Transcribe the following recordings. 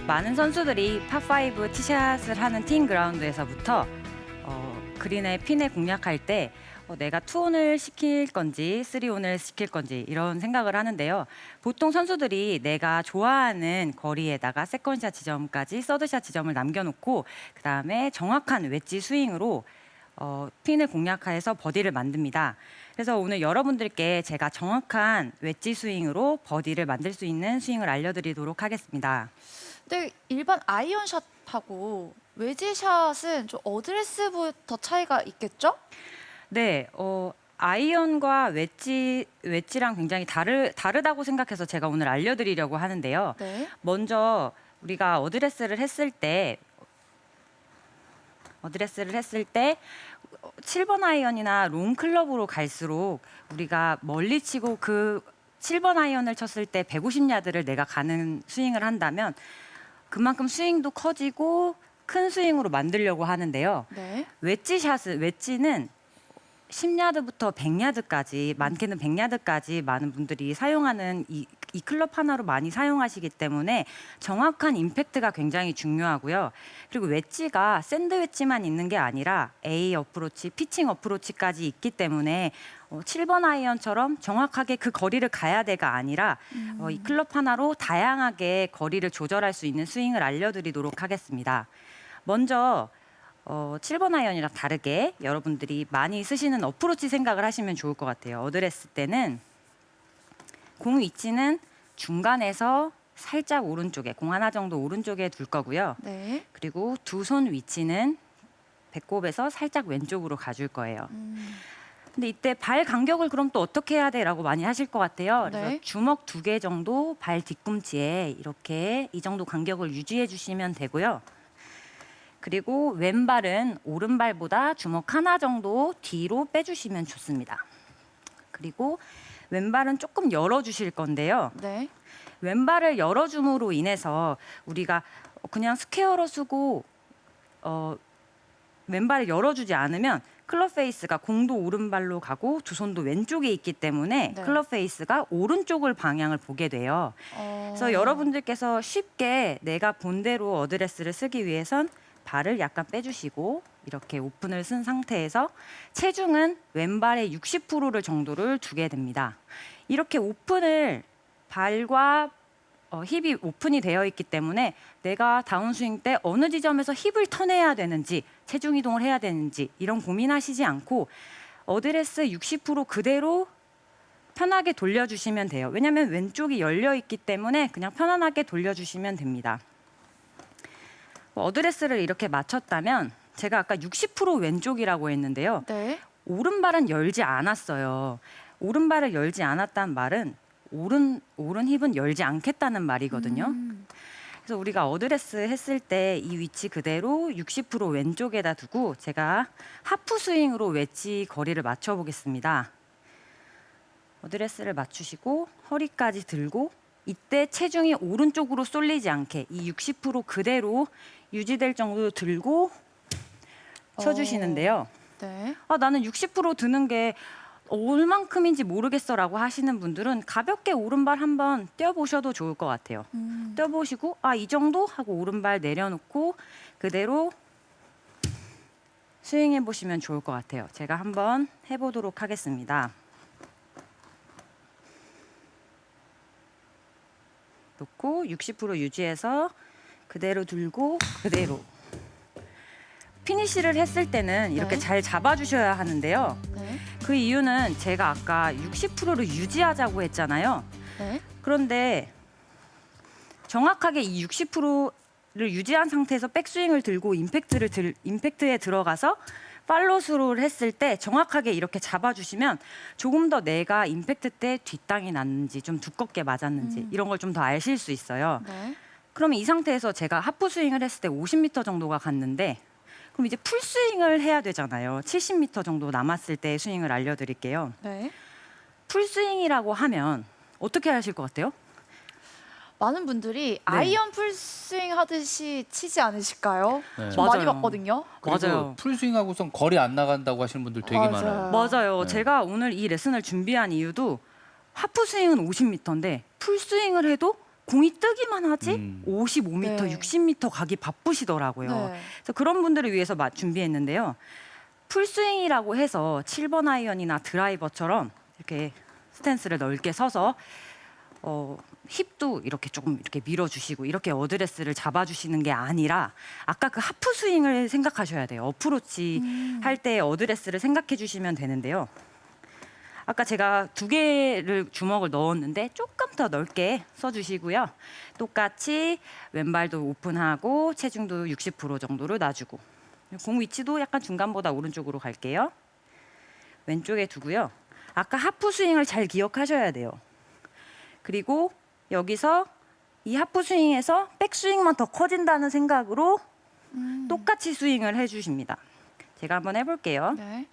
많은 선수들이 파5 티샷을 하는 티잉 그라운드에서부터 그린에 핀에 공략할 때 내가 투온을 시킬 건지 쓰리온을 시킬 건지 이런 생각을 하는데요. 보통 선수들이 내가 좋아하는 거리에다가 세컨샷 지점까지 서드샷 지점을 남겨놓고 그다음에 정확한 웨지 스윙으로 핀을 공략해서 버디를 만듭니다. 그래서 오늘 여러분들께 제가 정확한 웨지 스윙으로 버디를 만들 수 있는 스윙을 알려드리도록 하겠습니다. 근데 일반 아이언샷하고 웨지샷은 좀 어드레스부터 차이가 있겠죠? 네, 아이언과 웨지랑 굉장히 다르다고 생각해서 제가 오늘 알려드리려고 하는데요. 네. 먼저 우리가 어드레스를 했을 때 7번 아이언이나 롱 클럽으로 갈수록 우리가 멀리 치고 그 7번 아이언을 쳤을 때 150야드를 내가 가는 스윙을 한다면 그만큼 스윙도 커지고 큰 스윙으로 만들려고 하는데요. 네. 웨지는 10야드부터 100야드까지, 많게는 100야드까지 많은 분들이 사용하는 이 클럽 하나로 많이 사용하시기 때문에 정확한 임팩트가 굉장히 중요하고요. 그리고 웨지가 샌드 웨지만 있는 게 아니라 A 어프로치, 피칭 어프로치까지 있기 때문에 7번 아이언처럼 정확하게 그 거리를 가야 돼가 아니라 이 클럽 하나로 다양하게 거리를 조절할 수 있는 스윙을 알려드리도록 하겠습니다. 먼저 7번 아이언이랑 다르게 여러분들이 많이 쓰시는 어프로치 생각을 하시면 좋을 것 같아요. 어드레스 때는 공 위치는 중간에서 살짝 오른쪽에, 공 하나 정도 오른쪽에 둘 거고요. 네. 그리고 두 손 위치는 배꼽에서 살짝 왼쪽으로 가줄 거예요. 근데 이때 발 간격을 그럼 또 어떻게 해야 돼라고 많이 하실 것 같아요. 그래서 네. 주먹 2개 정도 발 뒤꿈치에 이렇게 이 정도 간격을 유지해 주시면 되고요. 그리고 왼발은 오른발보다 주먹 하나 정도 뒤로 빼주시면 좋습니다. 그리고 왼발은 조금 열어주실 건데요. 네. 왼발을 열어줌으로 인해서 우리가 그냥 스퀘어로 쓰고 왼발을 열어주지 않으면 클럽 페이스가 공도 오른발로 가고 두 손도 왼쪽에 있기 때문에 네. 클럽 페이스가 오른쪽을 방향을 보게 돼요. 그래서 여러분들께서 쉽게 내가 본대로 어드레스를 쓰기 위해선 발을 약간 빼주시고 이렇게 오픈을 쓴 상태에서 체중은 왼발의 60%를 정도를 두게 됩니다. 이렇게 오픈을 발과 힙이 오픈이 되어 있기 때문에 내가 다운스윙 때 어느 지점에서 힙을 턴해야 되는지 체중 이동을 해야 되는지 이런 고민하시지 않고 어드레스 60% 그대로 편하게 돌려주시면 돼요. 왜냐하면 왼쪽이 열려 있기 때문에 그냥 편안하게 돌려주시면 됩니다. 어드레스를 이렇게 맞췄다면 제가 아까 60% 왼쪽이라고 했는데요. 네. 오른발은 열지 않았어요. 오른발을 열지 않았다는 말은 오른 힙은 열지 않겠다는 말이거든요. 그래서 우리가 어드레스 했을 때 이 위치 그대로 60% 왼쪽에다 두고 제가 하프 스윙으로 웨지 거리를 맞춰 보겠습니다. 어드레스를 맞추시고 허리까지 들고 이때 체중이 오른쪽으로 쏠리지 않게 이 60% 그대로 유지될 정도로 들고 쳐주시는데요. 네. 나는 60% 드는 게 얼만큼인지 모르겠어라고 하시는 분들은 가볍게 오른발 한번 떼어보셔도 좋을 것 같아요. 떼어보시고 이 정도 하고 오른발 내려놓고 그대로 스윙해 보시면 좋을 것 같아요. 제가 한번 해보도록 하겠습니다. 놓고 60% 유지해서 그대로 들고 그대로 피니시를 했을 때는 이렇게 네. 잘 잡아주셔야 하는데요. 네. 그 이유는 제가 아까 60%를 유지하자고 했잖아요. 네. 그런데 정확하게 이 60%를 유지한 상태에서 백스윙을 들고 임팩트에 들어가서 팔로스루를 했을 때 정확하게 이렇게 잡아주시면 조금 더 내가 임팩트 때 뒷땅이 났는지 좀 두껍게 맞았는지 이런 걸 좀 더 아실 수 있어요. 네. 그러면 이 상태에서 제가 하프 스윙을 했을 때 50m 정도가 갔는데 그럼 이제 풀 스윙을 해야 되잖아요. 70m 정도 남았을 때 스윙을 알려드릴게요. 네. 풀 스윙이라고 하면 어떻게 하실 것 같아요? 많은 분들이 아이언 풀스윙 하듯이 치지 않으실까요? 네. 저 많이 맞아요. 봤거든요. 그리고 맞아요. 풀스윙하고선 거리 안 나간다고 하시는 분들 되게 맞아요. 많아요. 맞아요. 네. 제가 오늘 이 레슨을 준비한 이유도 하프 스윙은 50m인데 풀 스윙을 해도 공이 뜨기만 하지 55m, 네. 60m 가기 바쁘시더라고요. 네. 그래서 그런 분들을 위해서 준비했는데요. 풀스윙이라고 해서 7번 아이언이나 드라이버처럼 이렇게 스탠스를 넓게 서서 힙도 이렇게 조금 이렇게 밀어주시고 이렇게 어드레스를 잡아주시는 게 아니라 아까 그 하프 스윙을 생각하셔야 돼요. 어프로치 할 때 어드레스를 생각해 주시면 되는데요. 아까 제가 2개를 주먹을 넣었는데 조금 더 넓게 써주시고요. 똑같이 왼발도 오픈하고 체중도 60% 정도로 놔주고 공 위치도 약간 중간보다 오른쪽으로 갈게요. 왼쪽에 두고요. 아까 하프 스윙을 잘 기억하셔야 돼요. 그리고 여기서 이 하프 스윙에서 백 스윙만 더 커진다는 생각으로 똑같이 스윙을 해주십니다. 제가 한번 해볼게요. 네.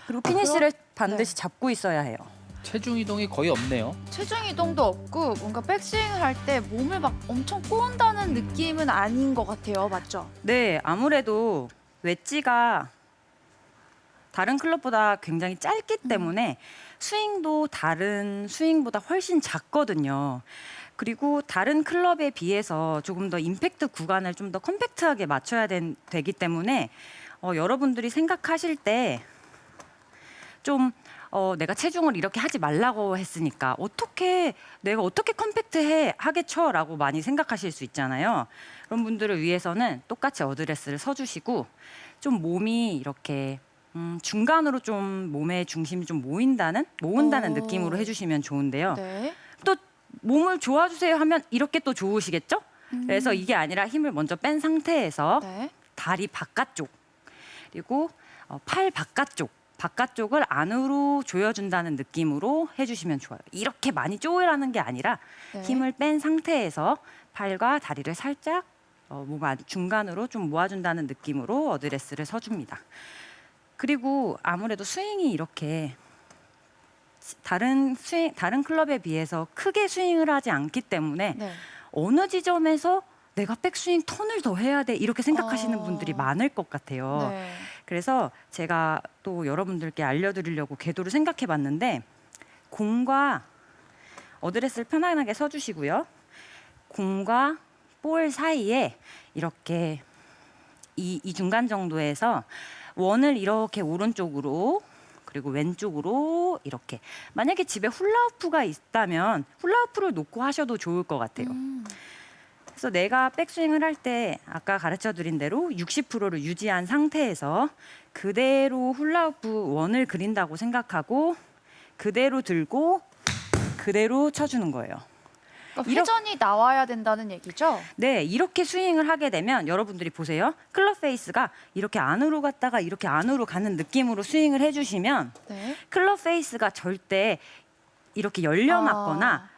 그리고 피니쉬를 네. 반드시 잡고 있어야 해요. 체중 이동이 거의 없네요. 체중 이동도 없고 뭔가 백스윙 할 때 몸을 막 엄청 꼬은다는 느낌은 아닌 것 같아요. 맞죠? 네, 아무래도 웨지가 다른 클럽보다 굉장히 짧기 때문에 스윙도 다른 스윙보다 훨씬 작거든요. 그리고 다른 클럽에 비해서 조금 더 임팩트 구간을 좀 더 컴팩트하게 맞춰야 되기 때문에 여러분들이 생각하실 때 좀 내가 체중을 이렇게 하지 말라고 했으니까 내가 어떻게 하게 쳐라고 많이 생각하실 수 있잖아요. 그런 분들을 위해서는 똑같이 어드레스를 서주시고 좀 몸이 이렇게 중간으로 좀 몸의 중심이 좀 모은다는 느낌으로 해주시면 좋은데요. 네. 또 몸을 좋아주세요 하면 이렇게 또 좋으시겠죠? 그래서 이게 아니라 힘을 먼저 뺀 상태에서 네. 다리 바깥쪽 그리고 팔 바깥쪽을 안으로 조여준다는 느낌으로 해주시면 좋아요. 이렇게 많이 조이라는 게 아니라 네. 힘을 뺀 상태에서 팔과 다리를 살짝 몸 중간으로 좀 모아준다는 느낌으로 어드레스를 서줍니다. 그리고 아무래도 스윙이 이렇게 다른 클럽에 비해서 크게 스윙을 하지 않기 때문에 네. 어느 지점에서 내가 백스윙 턴을 더 해야 돼 이렇게 생각하시는 분들이 많을 것 같아요. 네. 그래서 제가 또 여러분들께 알려드리려고 궤도를 생각해봤는데 공과 어드레스를 편안하게 서주시고요. 공과 볼 사이에 이렇게 이 중간 정도에서 원을 이렇게 오른쪽으로 그리고 왼쪽으로 이렇게 만약에 집에 훌라후프가 있다면 훌라후프를 놓고 하셔도 좋을 것 같아요. 그래서 내가 백스윙을 할 때 아까 가르쳐드린 대로 60%를 유지한 상태에서 그대로 훌라후프 원을 그린다고 생각하고 그대로 들고 그대로 쳐주는 거예요. 그러니까 회전이 나와야 된다는 얘기죠? 네, 이렇게 스윙을 하게 되면 여러분들이 보세요. 클럽 페이스가 이렇게 안으로 갔다가 이렇게 안으로 가는 느낌으로 스윙을 해주시면 네. 클럽 페이스가 절대 이렇게 열려 맞거나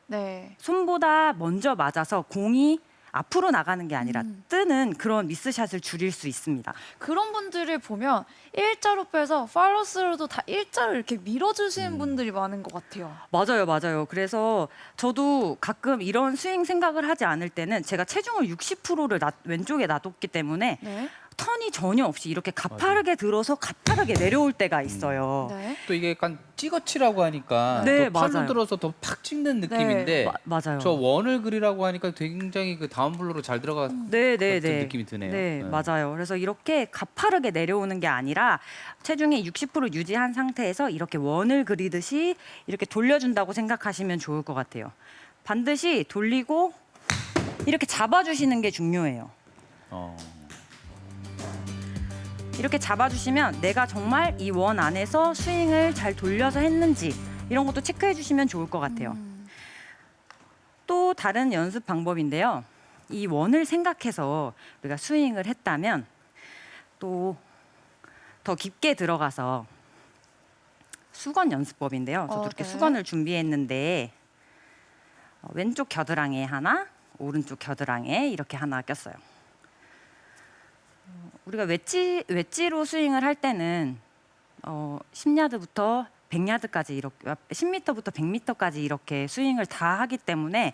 네. 손보다 먼저 맞아서 공이 앞으로 나가는 게 아니라 뜨는 그런 미스샷을 줄일 수 있습니다. 그런 분들을 보면 일자로 빼서 팔로스로도 다 일자로 이렇게 밀어주시는 분들이 많은 것 같아요. 맞아요. 그래서 저도 가끔 이런 스윙 생각을 하지 않을 때는 제가 체중을 60%를 왼쪽에 놔뒀기 때문에 네. 턴이 전혀 없이 이렇게 가파르게 들어서 가파르게 내려올 때가 있어요. 네. 또 이게 약간 찍어치라고 하니까 네, 또 팔로 맞아요. 들어서 더 팍 찍는 느낌인데 맞아요. 저 원을 그리라고 하니까 굉장히 그 다운블로로 잘 들어간 네. 느낌이 드네요. 네, 맞아요. 그래서 이렇게 가파르게 내려오는 게 아니라 체중의 60% 유지한 상태에서 이렇게 원을 그리듯이 이렇게 돌려준다고 생각하시면 좋을 것 같아요. 반드시 돌리고 이렇게 잡아주시는 게 중요해요. 어. 이렇게 잡아주시면 내가 정말 이 원 안에서 스윙을 잘 돌려서 했는지 이런 것도 체크해 주시면 좋을 것 같아요. 또 다른 연습 방법인데요. 이 원을 생각해서 우리가 스윙을 했다면 또 더 깊게 들어가서 수건 연습법인데요. 저도 이렇게 네. 수건을 준비했는데 왼쪽 겨드랑이에 하나, 오른쪽 겨드랑이에 이렇게 하나 꼈어요. 우리가 웨지로 스윙을 할 때는 10야드부터 100야드까지 이렇게 10m부터 100m까지 이렇게 스윙을 다 하기 때문에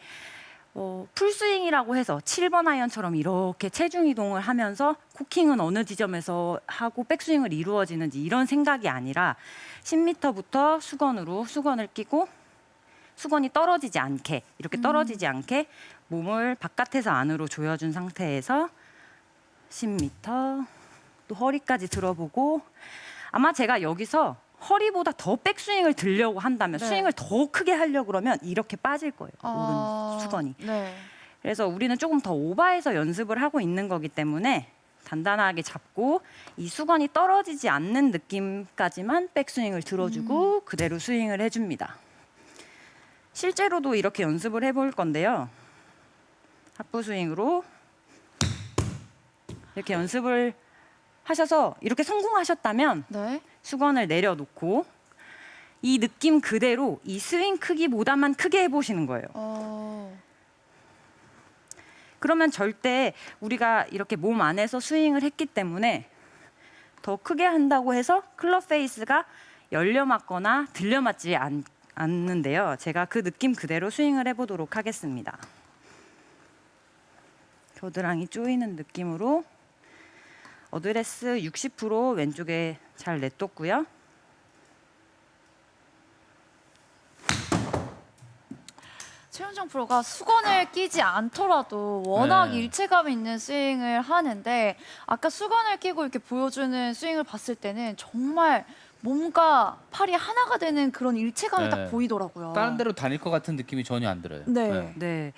풀스윙이라고 해서 7번 아이언처럼 이렇게 체중 이동을 하면서 코킹은 어느 지점에서 하고 백스윙을 이루어지는지 이런 생각이 아니라 10m부터 수건을 끼고 수건이 떨어지지 않게 이렇게 떨어지지 않게 몸을 바깥에서 안으로 조여준 상태에서 10m 또 허리까지 들어보고 아마 제가 여기서 허리보다 더 백스윙을 들려고 한다면 네. 스윙을 더 크게 하려고 그러면 이렇게 빠질 거예요. 아, 오른 수건이. 네. 그래서 우리는 조금 더 오버해서 연습을 하고 있는 거기 때문에 단단하게 잡고 이 수건이 떨어지지 않는 느낌까지만 백스윙을 들어주고 그대로 스윙을 해줍니다. 실제로도 이렇게 연습을 해볼 건데요. 하프 스윙으로 이렇게 연습을 하셔서 이렇게 성공하셨다면 네. 수건을 내려놓고 이 느낌 그대로 이 스윙 크기보다만 크게 해보시는 거예요. 그러면 절대 우리가 이렇게 몸 안에서 스윙을 했기 때문에 더 크게 한다고 해서 클럽 페이스가 열려 맞거나 들려 맞지 않는데요. 제가 그 느낌 그대로 스윙을 해보도록 하겠습니다. 겨드랑이 조이는 느낌으로 어드레스 60% 왼쪽에 잘 냈뒀고요. 최윤정 프로가 수건을 끼지 않더라도 워낙 네. 일체감 있는 스윙을 하는데 아까 수건을 끼고 이렇게 보여주는 스윙을 봤을 때는 정말 몸과 팔이 하나가 되는 그런 일체감이 네. 딱 보이더라고요. 다른 데로 다닐 것 같은 느낌이 전혀 안 들어요. 네. 네.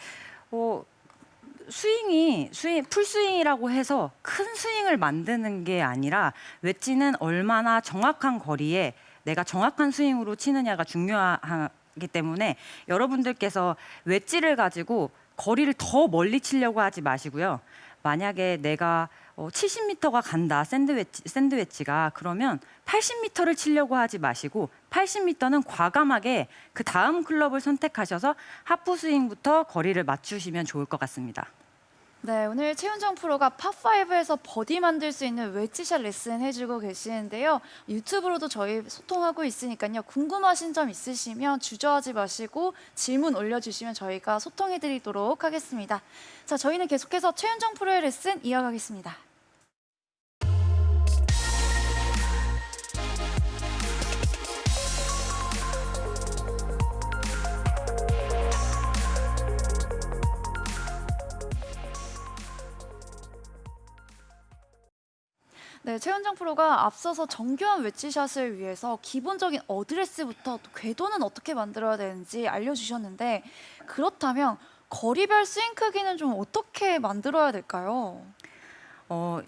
스윙이 풀스윙이라고 해서 큰 스윙을 만드는 게 아니라 웨지는 얼마나 정확한 거리에 내가 정확한 스윙으로 치느냐가 중요하기 때문에 여러분들께서 웨지를 가지고 거리를 더 멀리 치려고 하지 마시고요. 만약에 내가 70m가 간다 샌드웨지가 그러면 80m를 치려고 하지 마시고 80m는 과감하게 그 다음 클럽을 선택하셔서 하프 스윙부터 거리를 맞추시면 좋을 것 같습니다. 네, 오늘 최윤정 프로가 파5에서 버디 만들 수 있는 웨지샷 레슨 해주고 계시는데요. 유튜브로도 저희 소통하고 있으니까요. 궁금하신 점 있으시면 주저하지 마시고 질문 올려주시면 저희가 소통해드리도록 하겠습니다. 자, 저희는 계속해서 최윤정 프로의 레슨 이어가겠습니다. 네, 최윤정 프로가 앞서서 정교한 웨지샷을 위해서 기본적인 어드레스부터 또 궤도는 어떻게 만들어야 되는지 알려주셨는데 그렇다면 거리별 스윙 크기는 좀 어떻게 만들어야 될까요?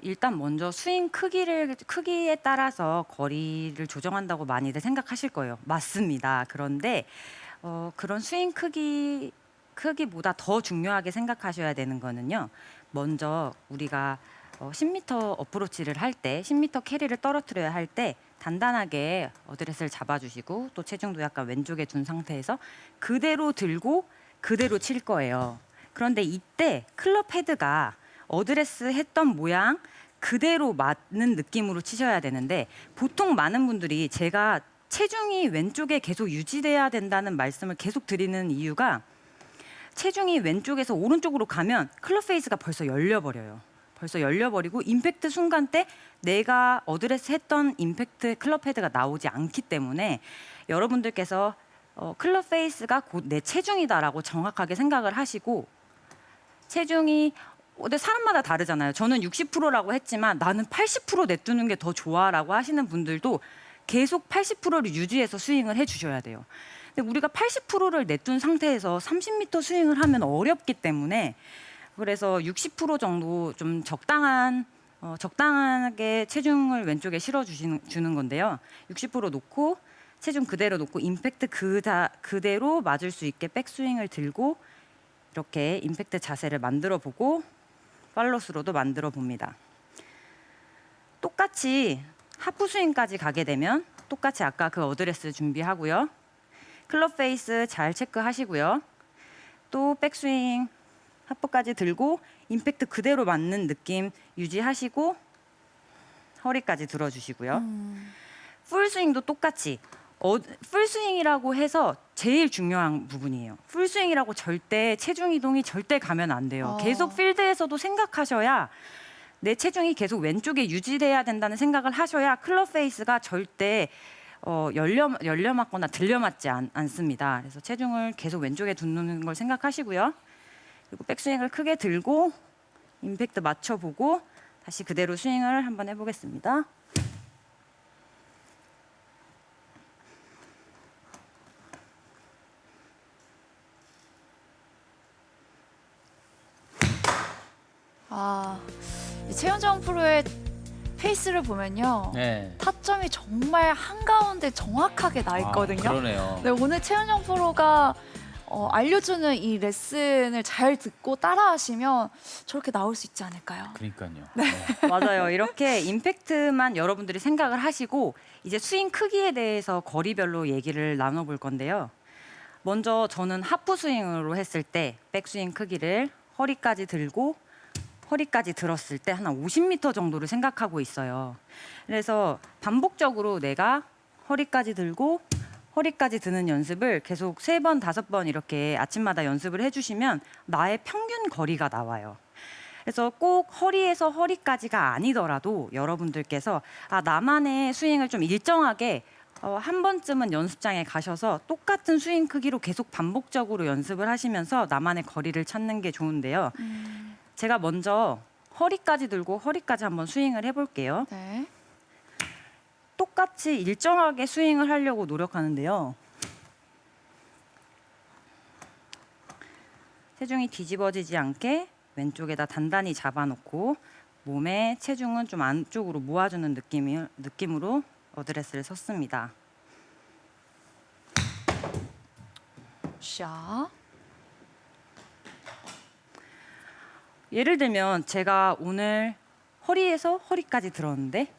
일단 먼저 스윙 크기에 따라서 거리를 조정한다고 많이들 생각하실 거예요. 맞습니다. 그런데 그런 스윙 크기보다 더 중요하게 생각하셔야 되는 거는요. 먼저 우리가 10m 어프로치를 할 때, 10m 캐리를 떨어뜨려야 할 때 단단하게 어드레스를 잡아주시고 또 체중도 약간 왼쪽에 둔 상태에서 그대로 들고 그대로 칠 거예요. 그런데 이때 클럽 헤드가 어드레스 했던 모양 그대로 맞는 느낌으로 치셔야 되는데 보통 많은 분들이 제가 체중이 왼쪽에 계속 유지돼야 된다는 말씀을 계속 드리는 이유가 체중이 왼쪽에서 오른쪽으로 가면 클럽 페이스가 벌써 열려버려요. 벌써 열려버리고 임팩트 순간 때 내가 어드레스 했던 임팩트 클럽 헤드가 나오지 않기 때문에 여러분들께서 클럽 페이스가 곧 내 체중이다라고 정확하게 생각을 하시고 체중이 근데 사람마다 다르잖아요. 저는 60%라고 했지만 나는 80% 내두는 게 더 좋아라고 하시는 분들도 계속 80%를 유지해서 스윙을 해주셔야 돼요. 근데 우리가 80%를 내둔 상태에서 30m 스윙을 하면 어렵기 때문에 그래서 60% 정도 좀 적당하게 체중을 왼쪽에 주는 건데요. 60% 놓고 체중 그대로 놓고 임팩트 그대로 맞을 수 있게 백스윙을 들고 이렇게 임팩트 자세를 만들어 보고 팔로스로도 만들어 봅니다. 똑같이 하프 스윙까지 가게 되면 똑같이 아까 그 어드레스 준비하고요. 클럽 페이스 잘 체크하시고요. 또 백스윙 하프까지 들고 임팩트 그대로 맞는 느낌 유지하시고 허리까지 들어주시고요. 풀스윙도 똑같이 풀스윙이라고 해서 제일 중요한 부분이에요. 풀스윙이라고 절대 체중 이동이 절대 가면 안 돼요. 계속 필드에서도 생각하셔야 내 체중이 계속 왼쪽에 유지돼야 된다는 생각을 하셔야 클럽 페이스가 절대 열려 맞거나 들려 맞지 않습니다. 그래서 체중을 계속 왼쪽에 두는 걸 생각하시고요. 그리고 백스윙을 크게 들고 임팩트 맞춰보고 다시 그대로 스윙을 한번 해보겠습니다. 이 최윤정 프로의 페이스를 보면요. 네. 타점이 정말 한가운데 정확하게 나 있거든요. 그러네요. 네, 오늘 최윤정 프로가 알려주는 이 레슨을 잘 듣고 따라하시면 저렇게 나올 수 있지 않을까요? 그러니까요. 맞아요. 이렇게 임팩트만 여러분들이 생각을 하시고 이제 스윙 크기에 대해서 거리별로 얘기를 나눠볼 건데요. 먼저 저는 하프 스윙으로 했을 때 백스윙 크기를 허리까지 들고 허리까지 들었을 때 한 50m 정도를 생각하고 있어요. 그래서 반복적으로 내가 허리까지 들고 허리까지 드는 연습을 계속 3번, 5번 이렇게 아침마다 연습을 해주시면 나의 평균 거리가 나와요. 그래서 꼭 허리에서 허리까지가 아니더라도 여러분들께서 나만의 스윙을 좀 일정하게 한 번쯤은 연습장에 가셔서 똑같은 스윙 크기로 계속 반복적으로 연습을 하시면서 나만의 거리를 찾는 게 좋은데요. 제가 먼저 허리까지 들고 허리까지 한번 스윙을 해볼게요. 네. 똑같이 일정하게 스윙을 하려고 노력하는데요. 체중이 뒤집어지지 않게 왼쪽에다 단단히 잡아놓고 몸에 체중은 좀 안쪽으로 모아주는 느낌으로 어드레스를 섰습니다. 샷. 예를 들면 제가 오늘 허리에서 허리까지 들었는데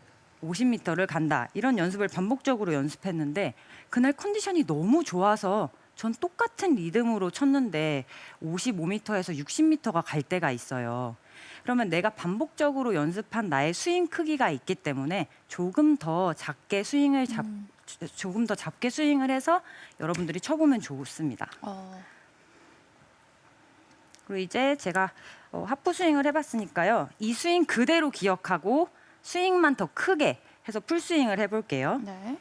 50m를 간다. 이런 연습을 반복적으로 연습했는데 그날 컨디션이 너무 좋아서 전 똑같은 리듬으로 쳤는데 55m에서 60m가 갈 때가 있어요. 그러면 내가 반복적으로 연습한 나의 스윙 크기가 있기 때문에 조금 더 작게 스윙을 해서 여러분들이 쳐보면 좋습니다. 그리고 이제 제가 하프 스윙을 해봤으니까요. 이 스윙 그대로 기억하고 스윙만 더 크게 해서 풀 스윙을 해볼게요. 네.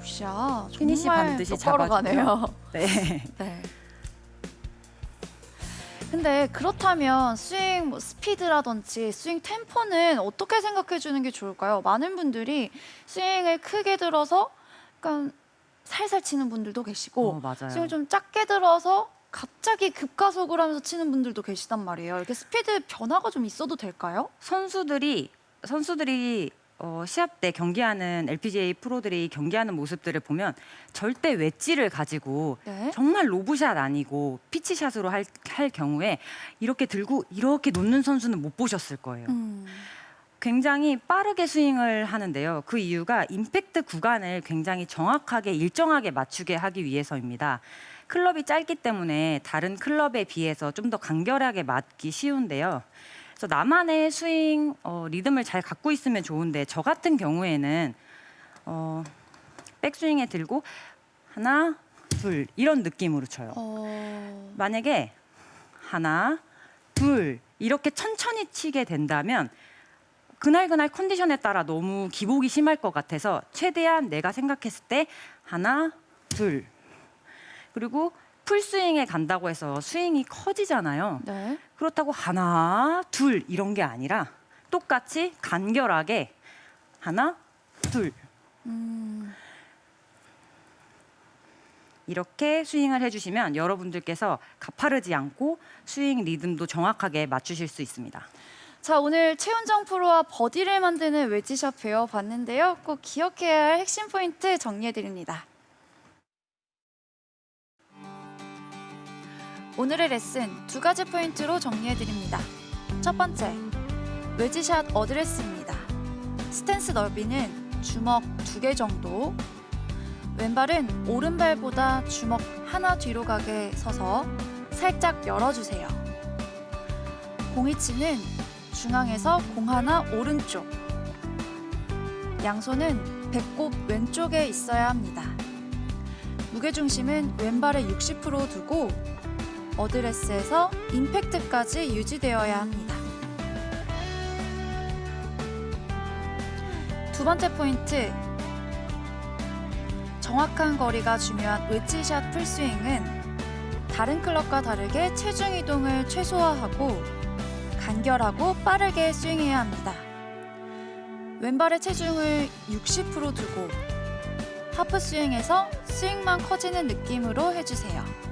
샷. 피니시 정말 반드시 똑바로 잡아주고요. 가네요. 네. 네. 근데 그렇다면 스윙 스피드라든지 스윙 템포는 어떻게 생각해 주는 게 좋을까요? 많은 분들이 스윙을 크게 들어서 약간 살살 치는 분들도 계시고 맞아요. 스윙을 좀 작게 들어서 갑자기 급가속을 하면서 치는 분들도 계시단 말이에요. 이렇게 스피드 변화가 좀 있어도 될까요? 선수들이 시합 때 경기하는 LPGA 프로들이 경기하는 모습들을 보면 절대 웨지를 가지고 네. 정말 로브샷 아니고 피치샷으로 할 경우에 이렇게 들고 이렇게 놓는 선수는 못 보셨을 거예요. 굉장히 빠르게 스윙을 하는데요. 그 이유가 임팩트 구간을 굉장히 정확하게 일정하게 맞추게 하기 위해서입니다. 클럽이 짧기 때문에 다른 클럽에 비해서 좀 더 간결하게 맞기 쉬운데요. 그래서 나만의 스윙 리듬을 잘 갖고 있으면 좋은데 저 같은 경우에는 백스윙에 들고 하나, 둘 이런 느낌으로 쳐요. 만약에 하나, 둘 이렇게 천천히 치게 된다면 그날 컨디션에 따라 너무 기복이 심할 것 같아서 최대한 내가 생각했을 때 하나, 둘 그리고 풀스윙에 간다고 해서 스윙이 커지잖아요. 네. 그렇다고 하나, 둘 이런 게 아니라 똑같이 간결하게 하나, 둘 이렇게 스윙을 해주시면 여러분들께서 가파르지 않고 스윙 리듬도 정확하게 맞추실 수 있습니다. 자, 오늘 최윤정 프로와 버디를 만드는 웨지샷 배워봤는데요. 꼭 기억해야 할 핵심 포인트 정리해드립니다. 오늘의 레슨 2가지 포인트로 정리해드립니다. 첫 번째, 웨지샷 어드레스입니다. 스탠스 넓이는 주먹 2개 정도. 왼발은 오른발보다 주먹 하나 뒤로 가게 서서 살짝 열어주세요. 공이치는 중앙에서 공 하나 오른쪽. 양손은 배꼽 왼쪽에 있어야 합니다. 무게중심은 왼발에 60% 두고 어드레스에서 임팩트까지 유지되어야 합니다. 두 번째 포인트, 정확한 거리가 중요한 웨지샷 풀스윙은 다른 클럽과 다르게 체중 이동을 최소화하고 간결하고 빠르게 스윙해야 합니다. 왼발의 체중을 60% 두고 하프 스윙에서 스윙만 커지는 느낌으로 해주세요.